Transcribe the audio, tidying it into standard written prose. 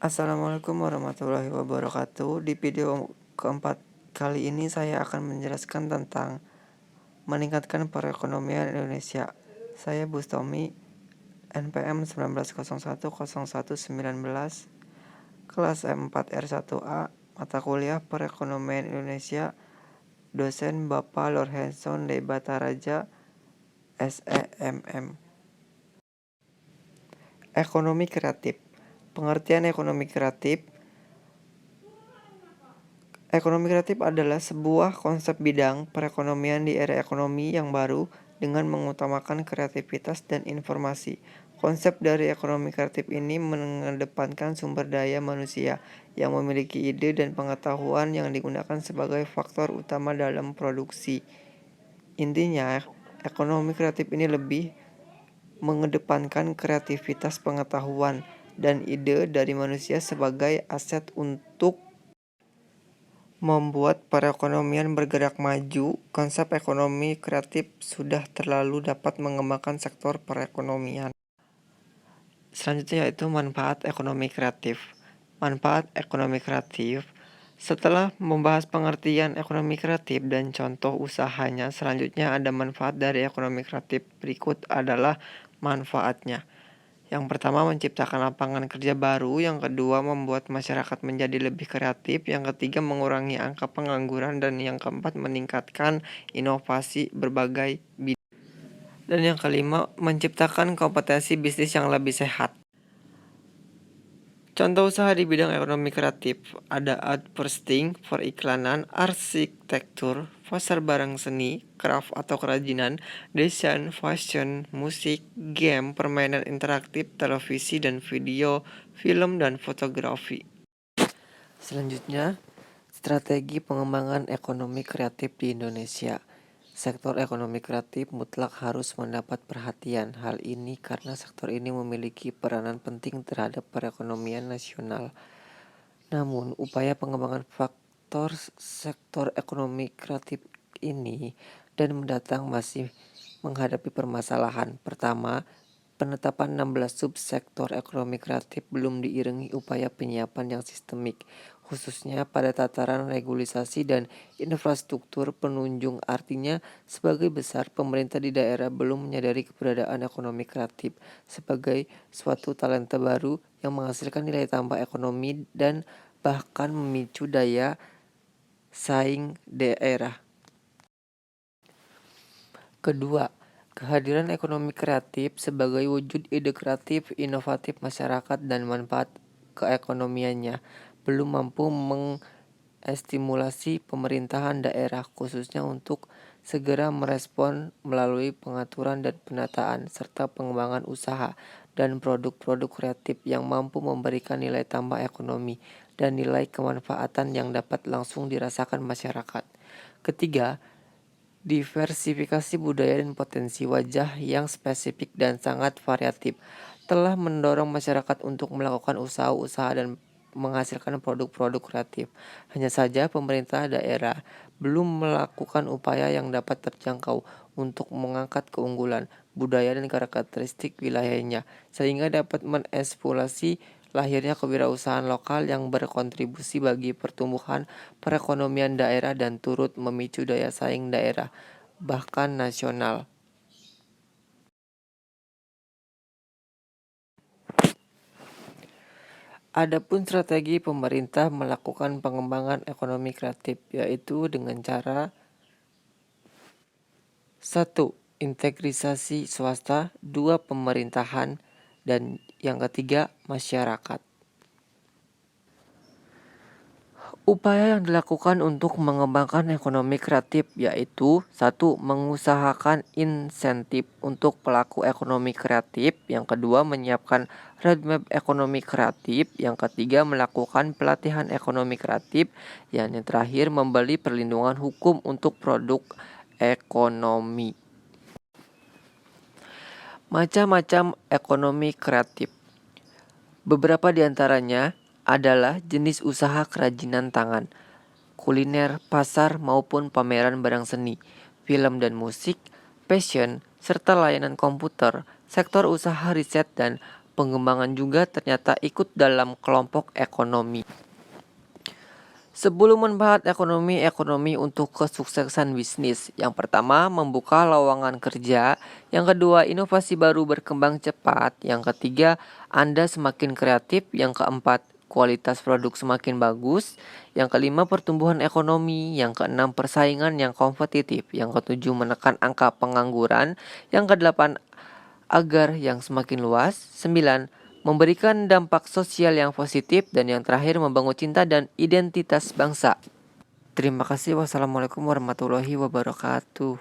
Assalamualaikum warahmatullahi wabarakatuh. Di video keempat kali ini saya akan menjelaskan tentang meningkatkan perekonomian Indonesia. Saya Bustomi, NPM 19010119, kelas M4R1A, mata kuliah Perekonomian Indonesia, dosen Bapak Lorhenson de Bataraja, SEMM. Ekonomi kreatif. Pengertian ekonomi kreatif. Ekonomi kreatif adalah sebuah konsep bidang perekonomian di era ekonomi yang baru dengan mengutamakan kreativitas dan informasi. Konsep dari ekonomi kreatif ini mengedepankan sumber daya manusia yang memiliki ide dan pengetahuan yang digunakan sebagai faktor utama dalam produksi. Intinya, ekonomi kreatif ini lebih mengedepankan kreativitas, pengetahuan, dan ide dari manusia sebagai aset untuk membuat perekonomian bergerak maju. Konsep ekonomi kreatif sudah terlalu dapat mengembangkan sektor perekonomian. Selanjutnya yaitu manfaat ekonomi kreatif. Manfaat ekonomi kreatif. Setelah membahas pengertian ekonomi kreatif dan contoh usahanya, selanjutnya ada manfaat dari ekonomi kreatif. Berikut adalah manfaatnya. Yang pertama, menciptakan lapangan kerja baru. Yang kedua, membuat masyarakat menjadi lebih kreatif. Yang ketiga, mengurangi angka pengangguran. Dan yang keempat, meningkatkan inovasi berbagai bidang. Dan yang kelima, menciptakan kompetensi bisnis yang lebih sehat. Contoh usaha di bidang ekonomi kreatif ada advertising, periklanan, arsitektur, pasar barang seni, craft atau kerajinan, desain, fashion, musik, game, permainan interaktif, televisi dan video, film dan fotografi. Selanjutnya, strategi pengembangan ekonomi kreatif di Indonesia. Sektor ekonomi kreatif mutlak harus mendapat perhatian. Hal ini karena sektor ini memiliki peranan penting terhadap perekonomian nasional. Namun, upaya pengembangan faktor sektor ekonomi kreatif ini dan mendatang masih menghadapi permasalahan. Pertama, penetapan 16 subsektor ekonomi kreatif belum diiringi upaya penyiapan yang sistemik, khususnya pada tataran regulasi dan infrastruktur penunjung. Artinya, sebagai besar pemerintah di daerah belum menyadari keberadaan ekonomi kreatif sebagai suatu talenta baru yang menghasilkan nilai tambah ekonomi dan bahkan memicu daya saing daerah. Kedua, kehadiran ekonomi kreatif sebagai wujud ide kreatif, inovatif masyarakat dan manfaat keekonomiannya belum mampu mengestimulasi pemerintahan daerah khususnya untuk segera merespon melalui pengaturan dan penataan serta pengembangan usaha dan produk-produk kreatif yang mampu memberikan nilai tambah ekonomi dan nilai kemanfaatan yang dapat langsung dirasakan masyarakat. Ketiga, diversifikasi budaya dan potensi wajah yang spesifik dan sangat variatif telah mendorong masyarakat untuk melakukan usaha-usaha dan menghasilkan produk-produk kreatif. Hanya saja pemerintah daerah belum melakukan upaya yang dapat terjangkau untuk mengangkat keunggulan budaya dan karakteristik wilayahnya sehingga dapat mengeksplorasi lahirnya kewirausahaan lokal yang berkontribusi bagi pertumbuhan perekonomian daerah dan turut memicu daya saing daerah, bahkan nasional. Adapun strategi pemerintah melakukan pengembangan ekonomi kreatif yaitu dengan cara 1. Integrisasi swasta, 2. Pemerintahan, dan yang ketiga masyarakat. Upaya yang dilakukan untuk mengembangkan ekonomi kreatif yaitu 1. Mengusahakan insentif untuk pelaku ekonomi kreatif. Yang kedua, menyiapkan roadmap ekonomi kreatif. Yang ketiga, melakukan pelatihan ekonomi kreatif. Yang terakhir, memberi perlindungan hukum untuk produk ekonomi. Macam-macam ekonomi kreatif. Beberapa di antaranya adalah jenis usaha kerajinan tangan, kuliner, pasar maupun pameran barang seni, film dan musik, fashion, serta layanan komputer, sektor usaha riset dan pengembangan juga ternyata ikut dalam kelompok ekonomi. Sebelum membahas ekonomi untuk kesuksesan bisnis. Yang pertama, membuka lowongan kerja. Yang kedua, inovasi baru berkembang cepat. Yang ketiga, Anda semakin kreatif. Yang keempat, kualitas produk semakin bagus. Yang kelima, pertumbuhan ekonomi. Yang keenam, persaingan yang kompetitif. Yang ketujuh, menekan angka pengangguran. Yang kedelapan, agar yang semakin luas. 9. Memberikan dampak sosial yang positif. Dan yang terakhir, membangun cinta dan identitas bangsa. Terima kasih. Wassalamualaikum warahmatullahi wabarakatuh.